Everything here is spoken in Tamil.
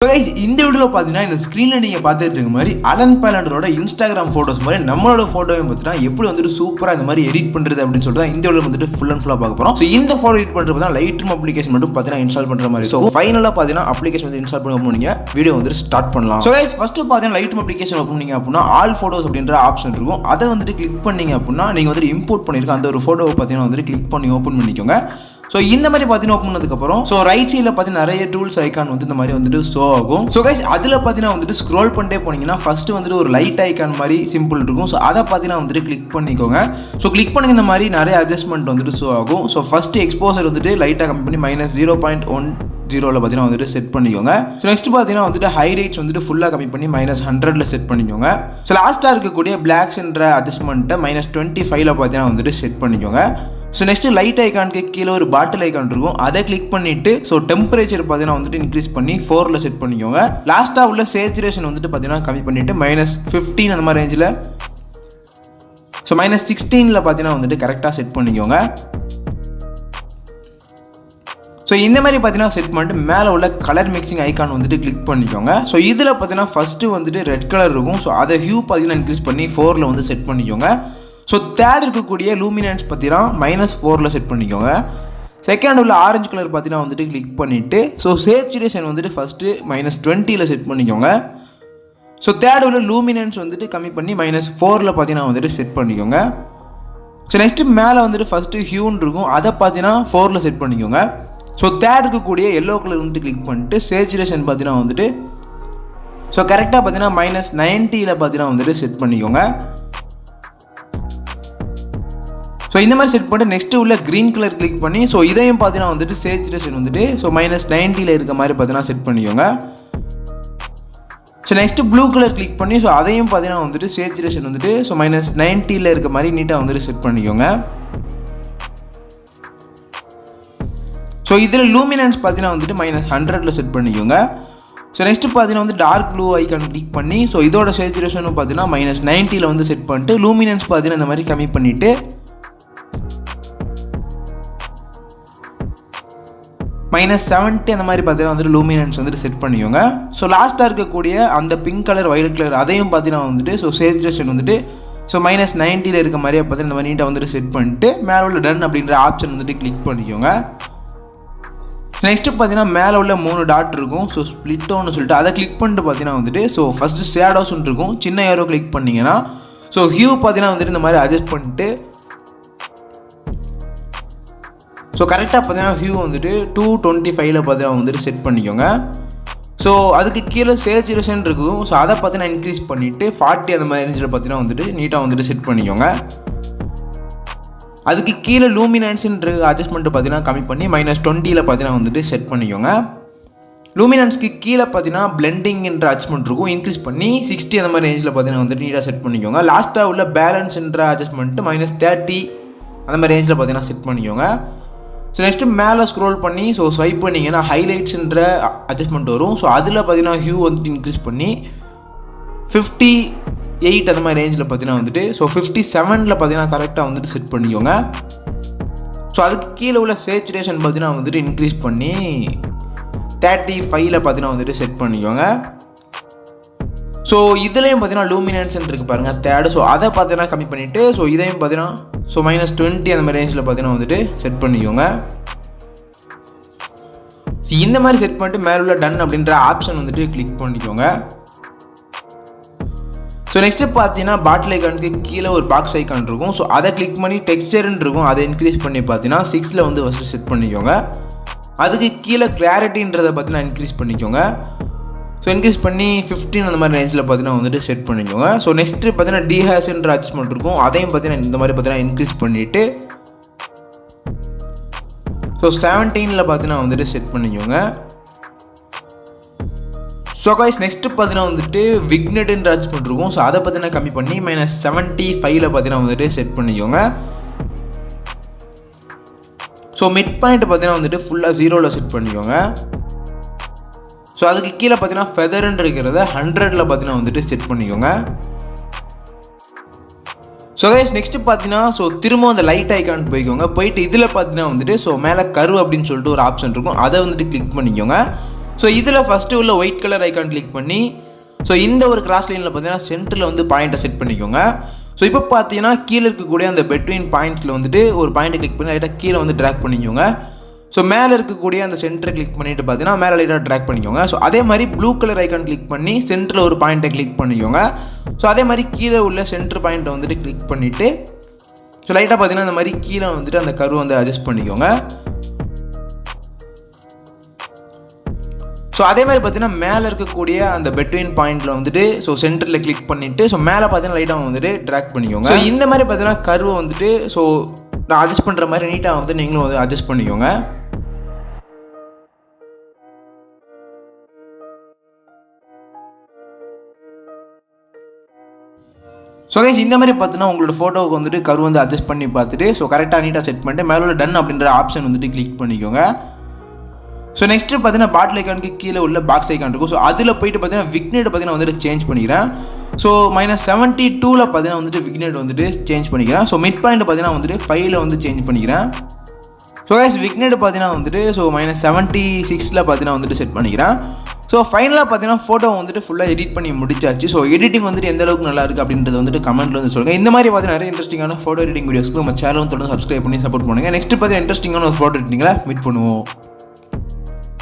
guys, இந்த வீடியோல பாத்தீங்கன்னா இந்த ஸ்கிரீன்ல நீங்க பாத்துட்டு இருக்க மாதிரி alenpalanderோட இன்ஸ்டாகிராம் போட்டோஸ் மாதிரி நம்மளோட போட்டோவையும் பார்த்தா எப்படி வந்துட்டு சூப்பரா இந்த மாதிரி எடிட் பண்றது அப்படினு சொல்லிட்டு இந்த வீடியோல வந்துட்டு ஃபுல் அண்ட் ஃபுல்லா பார்க்க போறோம். சோ இந்த போட்டோ எடிட் பண்றது தான் LIGHTROOM அப்ளிகேஷன் மட்டும் பாத்தீங்கன்னா இன்ஸ்டால் பண்ற மாதிரி. சோ ஃபைனலா பாத்தீங்கன்னா அப்ளிகேஷன் வந்து இன்ஸ்டால் பண்ணி போறீங்க வீடியோ வந்து ஸ்டார்ட் பண்ணலாம். சோ गाइस ஃபர்ஸ்ட் பாத்தீங்கன்னா LIGHTROOM அப்ளிகேஷன் ஓபன் பண்ணீங்க அப்படினா ஆல் போட்டோஸ் அப்படிங்கற ஆப்ஷன் இருக்கும். அதை வந்துட்டு கிளிக் பண்ணீங்க அப்படினா நீங்க வந்து இம்போர்ட் பண்ணிருக்க அந்த ஒரு போட்டோவை பாத்தீங்கன்னா வந்து கிளிக் பண்ணி ஓபன் பண்ணிக்கோங்க. So இந்த மாதிரி பாத்தீங்கன்னா ஓபன் பண்ணதுக்கு அப்புறம் சோ ரைட் சைடுல பாத்தீங்கன்னா நிறைய டூல்ஸ் ஐகான் வந்து இந்த மாதிரி வந்துட்டு ஷோ ஆகும். சோ गाइस அதுல பாத்தீங்கன்னா வந்துட்டு ஸ்க்ரோல் பண்ணிட்டே போனீங்கன்னா ஃபர்ஸ்ட் வந்துட்டு ஒரு லைட் ஐகான் மாதிரி சிம்பிள் இருக்கும். சோ அத பாத்தீங்கன்னா வந்துட்டு கிளிக் பண்ணிக்கோங்க. சோ கிளிக் பண்ணி இந்த மாதிரி நிறைய அட்ஜஸ்ட்மென்ட் வந்துட்டு ஷோ ஆகும். சோ ஃபர்ஸ்ட் எக்ஸ்போசர் வந்துட்டு லைட்டா கம்மி பண்ணி -0.10ல பாத்தீங்கன்னா வந்துட்டு செட் பண்ணிக்கோங்க. சோ நெக்ஸ்ட் பாத்தீங்கன்னா வந்துட்டு ஹைலைட்ஸ் வந்துட்டு ஃபுல்லா கம்மி பண்ணி -100ல செட் பண்ணிக்கோங்க. சோ லாஸ்டா இருக்கக்கூடிய பிளாக்ஸ் என்ற அட்ஜஸ்ட்மென்ட்டை -25ல பாத்தீங்கன்னா வந்துட்டு செட் பண்ணிக்கோங்க. ஸோ நெக்ஸ்ட்டு லைட் ஐக்கானுக்கு கீழே ஒரு பாட்டில் ஐக்கான் இருக்கும். அதை கிளிக் பண்ணிவிட்டு ஸோ டெம்பரேச்சர் பார்த்தீங்கன்னா வந்துட்டு இன்க்ரீஸ் பண்ணி 4ல் செட் பண்ணிக்கோங்க. லாஸ்ட்டாக உள்ள சேச்சுரேஷன் வந்துட்டு பார்த்தீங்கன்னா கம்மி பண்ணிவிட்டு -15 அந்த மாதிரி ரேஞ்சில் ஸோ -16ல் பார்த்தீங்கன்னா வந்துட்டு கரெக்டாக செட் பண்ணிக்கோங்க. ஸோ இந்த மாதிரி பார்த்தீங்கன்னா செட் பண்ணிட்டு மேலே உள்ள கலர் மிக்சிங் ஐக்கான் வந்துட்டு கிளிக் பண்ணிக்கோங்க. ஸோ இதில் பார்த்தீங்கன்னா ஃபஸ்ட்டு வந்துட்டு ரெட் கலர் இருக்கும். ஸோ அதை ஹியூ பார்த்தீங்கன்னா இன்க்ரீஸ் பண்ணி 4ல் வந்து செட் பண்ணிக்கோங்க. ஸோ தேர்ட் இருக்கக்கூடிய லூமினன்ஸ் பார்த்தீங்கன்னா -4ல் செட் பண்ணிக்கோங்க. செகண்ட் உள்ள ஆரஞ்சு கலர் பார்த்தீங்கன்னா வந்துட்டு கிளிக் பண்ணிவிட்டு ஸோ சேச்சுரேஷன் வந்துட்டு ஃபஸ்ட்டு -20ல் செட் பண்ணிக்கோங்க. ஸோ தேர்ட் உள்ள லூமினன்ஸ் வந்துட்டு கம்மி பண்ணி -4ல் பார்த்தீங்கன்னா வந்துட்டு செட் பண்ணிக்கோங்க. ஸோ நெக்ஸ்ட்டு மேலே வந்துட்டு ஃபஸ்ட்டு ஹியூன்னு இருக்கும். அதை பார்த்தீங்கன்னா 4ல் செட் பண்ணிக்கோங்க. ஸோ தேர்ட் இருக்கக்கூடிய எல்லோ கலர் வந்துட்டு கிளிக் பண்ணிட்டு சேச்சுரேஷன் பார்த்தீங்கன்னா வந்துட்டு ஸோ கரெக்டாக பார்த்தீங்கன்னா -90ல் பார்த்தீங்கன்னா வந்துட்டு செட் பண்ணிக்கோங்க. ஸோ இந்த மாதிரி செட் பண்ணிட்டு நெக்ஸ்ட்டு உள்ள க்ரீன் கலர் கிளிக் பண்ணி ஸோ இதையும் பார்த்தீங்கன்னா வந்துட்டு சேச்சுரேஷன் வந்துட்டு ஸோ -90ல் இருக்க மாதிரி பார்த்தீங்கன்னா செட் பண்ணிக்கோங்க. So next blue colour click பண்ணி ஸோ அதையும் பார்த்தீங்கன்னா வந்துட்டு சேச்சுரேஷன் வந்துட்டு ஸோ -90ல் இருக்க மாதிரி நீட்டாக வந்துட்டு செட் பண்ணிக்கோங்க. ஸோ இதில் லூமினன்ஸ் பார்த்தீங்கன்னா வந்துட்டு -100ல் செட் பண்ணிக்கோங்க. ஸோ நெக்ஸ்ட்டு பார்த்தீங்கன்னா வந்து டார்க் ப்ளூ ஐக்கான் கிளிக் பண்ணி ஸோ இதோட சேச்சுரேஷனும் பார்த்தீங்கன்னா -90ல் வந்து செட் பண்ணிட்டு லூமினன்ஸ் பார்த்தீங்கன்னா இந்த மாதிரி கம்மி பண்ணிவிட்டு -70 அந்த மாதிரி பார்த்தீங்கன்னா வந்துட்டு லூமினன்ஸ் வந்துட்டு செட் பண்ணிக்கோங்க. ஸோ லாஸ்ட்டாக இருக்கக்கூடிய அந்த பிங்க் கலர் வயலட் கலர் அதையும் பார்த்தீங்கன்னா வந்துட்டு ஸோ சேச்சுரேஷன் வந்துட்டு ஸோ -90ல் இருக்க மாதிரியே பார்த்தீங்கன்னா இந்த மாதிரி நீட்டாக வந்துட்டு செட் பண்ணிட்டு மேலே உள்ள டன் அப்படின்ற ஆப்ஷன் வந்துட்டு கிளிக் பண்ணிக்கோங்க. நெக்ஸ்ட்டு பார்த்தீங்கன்னா மேலே உள்ள 3 டாட் இருக்கும். ஸோ ஸ்ப்ளிட்டோன்னு சொல்லிட்டு அதை கிளிக் பண்ணிட்டு பார்த்தீங்கன்னா வந்துட்டு ஸோ ஃபஸ்ட்டு ஷேடோஸ்ன்னு இருக்கும். சின்ன ஏரோ கிளிக் பண்ணிங்கன்னா ஸோ ஹியூ பார்த்தீங்கன்னா வந்துட்டு இந்த மாதிரி அட்ஜஸ்ட் பண்ணிட்டு ஸோ கரெக்டாக பார்த்தீங்கன்னா ஹியூ வந்துட்டு 225ல் பார்த்தீங்கன்னா வந்துட்டு செட் பண்ணிக்கோங்க. ஸோ அதுக்கு கீழே சேச்சுரேஷன் இருக்கும். ஸோ அதை பார்த்தீங்கன்னா இன்க்ரீஸ் பண்ணிவிட்டு 40 அந்த மாதிரி ரேஞ்சில் பார்த்தீங்கன்னா வந்துட்டு நீட்டாக வந்துட்டு செட் பண்ணிக்கோங்க. அதுக்கு கீழே லூமினன்ஸ்ன்ற அட்ஜஸ்ட்மெண்ட்டு பார்த்தீங்கன்னா கம்மி பண்ணி -20ல் பார்த்தீங்கன்னா வந்துட்டு செட் பண்ணிக்கோங்க. லூமினன்ஸ்க்கு கீழே பார்த்தீங்கன்னா பிளெண்டிங்ன்ற அட்ஜஸ்ட்மெண்ட் இருக்கும். இன்க்ரீஸ் பண்ணி 60 அந்த மாதிரி ரேஞ்சில் பார்த்தீங்கன்னா வந்துட்டு நீட்டாக செட் பண்ணிக்கோங்க. லாஸ்ட்டாக உள்ள பேலன்ஸ்ன்ற அட்ஜஸ்ட்மெண்ட்டு -30 அந்த மாதிரி ரேஞ்சில் பார்த்தீங்கன்னா செட் பண்ணிக்கோங்க. ஸோ நெக்ஸ்ட்டு மேலே ஸ்க்ரோல் பண்ணி ஸோ ஸ்வைப் பண்ணிங்கன்னா ஹைலைட்ஸ்ன்ற அட்ஜஸ்ட்மெண்ட் வரும். ஸோ அதில் பார்த்தீங்கன்னா ஹியூ வந்துட்டு இன்க்ரீஸ் பண்ணி 58 அந்த மாதிரி ரேஞ்சில் பார்த்தீங்கன்னா வந்துட்டு ஸோ 57ல் பார்த்தீங்கன்னா கரெக்டாக வந்துட்டு செட் பண்ணிக்கோங்க. ஸோ அதுக்கு கீழே உள்ள சேச்சுரேஷன் பார்த்தீங்கன்னா வந்துட்டு இன்க்ரீஸ் பண்ணி 35ல் பார்த்தீங்கன்னா வந்துட்டு செட் பண்ணிக்கோங்க. ஸோ இதுலேயும் பார்த்தீங்கன்னா லூமினன்ஸ் இருக்குது பாருங்கள் தேர்டு. ஸோ அதை பார்த்தீங்கன்னா கம்மி பண்ணிவிட்டு ஸோ இதையும் பார்த்தீங்கன்னா ஸோ -20 அந்த மாதிரி ரேஞ்சில் பார்த்தீங்கன்னா வந்துட்டு செட் பண்ணிக்கோங்க. இந்த மாதிரி செட் பண்ணிட்டு மேலே உள்ள டன் அப்படின்ற ஆப்ஷன் வந்துட்டு கிளிக் பண்ணிக்கோங்க. ஸோ நெக்ஸ்ட்டு பார்த்தீங்கன்னா பாட்டில் ஐக்கானுக்கு கீழே ஒரு பாக்ஸ் ஐக்கான் இருக்கும். ஸோ அதை கிளிக் பண்ணி டெக்ஸ்சர்ன்னு இருக்கும். அதை இன்க்ரீஸ் பண்ணி பார்த்தீங்கன்னா 6ல் வந்து ஃபஸ்ட்டு செட் பண்ணிக்கோங்க. அதுக்கு கீழே கிளாரிட்டின்றதை பார்த்தீங்கன்னா இன்க்ரீஸ் பண்ணிக்கோங்க. ஸோ இன்க்ரீஸ் பண்ணி 15 அந்த மாதிரி ரேஞ்சில் பார்த்தீங்கன்னா வந்துட்டு செட் பண்ணிக்கோங்க. ஸோ நெக்ஸ்ட்டு பார்த்தீங்கன்னா டிஹேஸ்ன்ற அட்ஜஸ்ட்மெண்ட் இருக்கும். அதையும் பார்த்தீங்கன்னா இந்த மாதிரி பார்த்தீங்கன்னா இன்க்ரீஸ் பண்ணிவிட்டு ஸோ 17ல் பார்த்தீங்கன்னா வந்துட்டு செட் பண்ணிக்கோங்க. ஸோ காய்ஸ் நெக்ஸ்ட்டு பார்த்தீங்கன்னா வந்துட்டு விக்னெட்ன்ற அட்ஜஸ்ட்மெண்ட் இருக்கும். ஸோ அதை பார்த்தீங்கன்னா கம்மி பண்ணி -75ல் பார்த்தீங்கன்னா வந்துட்டு செட் பண்ணிக்கோங்க. ஸோ மிட் பாயிண்ட் பார்த்தீங்கன்னா வந்துட்டு ஃபுல்லாக 0ல் செட் பண்ணிக்கோங்க. ஸோ அதுக்கு கீழே பார்த்தீங்கன்னா ஃபெதர்ன்னு இருக்கிறத 100ல் பார்த்தீங்கன்னா வந்துட்டு செட் பண்ணிக்கோங்க. ஸோ கைஸ் நெக்ஸ்ட்டு பார்த்தீங்கன்னா ஸோ திரும்ப அந்த லைட் ஐக்கான் போய்க்கோங்க. போயிட்டு இதில் பார்த்தீங்கன்னா வந்துட்டு ஸோ மேலே கர்வ் அப்படின்னு சொல்லிட்டு ஒரு ஆப்ஷன் இருக்கும். அதை வந்துட்டு கிளிக் பண்ணிக்கோங்க. ஸோ இதில் ஃபஸ்ட்டு உள்ள ஒயிட் கலர் ஐக்கான் கிளிக் பண்ணி ஸோ இந்த ஒரு கிராஸ் லைனில் பார்த்தீங்கன்னா சென்டரில் வந்து பாயிண்ட்டை செட் பண்ணிக்கோங்க. ஸோ இப்போ பார்த்தீங்கன்னா கீழே இருக்கக்கூடிய அந்த பெட்வீன் பாயிண்ட்ஸில் வந்துட்டு ஒரு பாயிண்ட்டை கிளிக் பண்ணி லைட்டாக கீழே வந்து ட்ராக் பண்ணிக்கோங்க. ஸோ மேலே இருக்கக்கூடிய அந்த சென்டரை கிளிக் பண்ணிவிட்டு பார்த்தீங்கன்னா மேலே லைட்டாக ட்ராக் பண்ணிக்கோங்க. ஸோ அதே மாதிரி ப்ளூ கலர் ஐக்கான் கிளிக் பண்ணி சென்டரில் ஒரு பாயிண்ட்டை கிளிக் பண்ணிக்கோங்க. ஸோ அதே மாதிரி கீழே உள்ள சென்டர் பாயிண்ட்டை வந்துட்டு கிளிக் பண்ணிவிட்டு ஸோ லைட்டாக பார்த்தீங்கன்னா இந்த மாதிரி கீழே வந்துட்டு அந்த கர்வ் வந்து அட்ஜஸ்ட் பண்ணிக்கோங்க. ஸோ அதே மாதிரி பார்த்தீங்கன்னா மேலே இருக்கக்கூடிய அந்த பெட்வீன் பாயிண்ட்டில் வந்துட்டு ஸோ சென்டரில் கிளிக் பண்ணிவிட்டு ஸோ மேலே பார்த்தீங்கன்னா லைட்டாக வந்துட்டு ட்ராக் பண்ணிக்கோங்க. ஸோ இந்த மாதிரி பார்த்தீங்கன்னா கர்வை வந்துட்டு ஸோ நான் அட்ஜஸ்ட் பண்ணுற மாதிரி நீட்டாக வந்து நீங்களும் வந்து அட்ஜஸ்ட் பண்ணிக்கோங்க. ஸோ கைஸ் இந்த மாதிரி பார்த்தீங்கன்னா உங்களோட ஃபோட்டோவுக்கு வந்துட்டு கர்வ் வந்து அட்ஜஸ்ட் பண்ணி பார்த்துட்டு ஸோ கரெக்டாக நீட்டாக செட் பண்ணிட்டு மேலே உள்ள டன் அப்படின்ற ஆப்ஷன் வந்துட்டு கிளிக் பண்ணிக்கோங்க. ஸோ நெக்ஸ்ட்டு பார்த்தீங்கன்னா பாட்டில் ஐக்கானுக்கு கீழே உள்ள பாக்ஸ் ஐக்கான் இருக்கும். ஸோ அதில் போயிட்டு பார்த்தீங்கன்னா விக்னேட் பார்த்தீங்கன்னா வந்துட்டு சேஞ்ச் பண்ணிக்கிறேன். ஸோ -72 பார்த்தீங்கன்னா வந்துட்டு விக்னேட் வந்துட்டு சேஞ்ச் பண்ணிக்கிறேன். ஸோ மிட் பாயிண்ட் பார்த்தீங்கன்னா வந்துட்டு 5 வந்து சேஞ்ச் பண்ணிக்கிறேன். ஸோ கைஸ் விக்னேட் பார்த்தீங்கன்னா வந்துட்டு ஸோ -76 பார்த்தீங்கன்னா வந்துட்டு செட் பண்ணிக்கிறேன். ஸோ ஃபைனலாக பார்த்தீங்கன்னா ஃபோட்டோ வந்துட்டு ஃபுல்லாக எடிட் பண்ணி முடிச்சாச்சு. ஸோ எடிட்டிங் வந்துட்டு எந்த அளவுக்கு நல்லா இருக்குது அப்படின்றது வந்துட்டு கமெண்ட்டில் வந்து சொல்லுங்கள். இந்த மாதிரி பார்த்தீங்கன்னா நிறைய இன்ட்ரெஸ்டிங்கான ஃபோட்டோ எடிட்டிங் வீடியோஸ்க்கு நம்ம சேனல் தொடர்ந்து சப்ஸ்கிரைப் பண்ணி சப்போர்ட் பண்ணுங்கள். நெக்ஸ்ட் பார்த்தீங்கன்னா இன்ட்ரெஸ்டிங்கான ஒரு ஃபோட்டோ எடிட்டிங்கில் மீட் பண்ணுவோம்.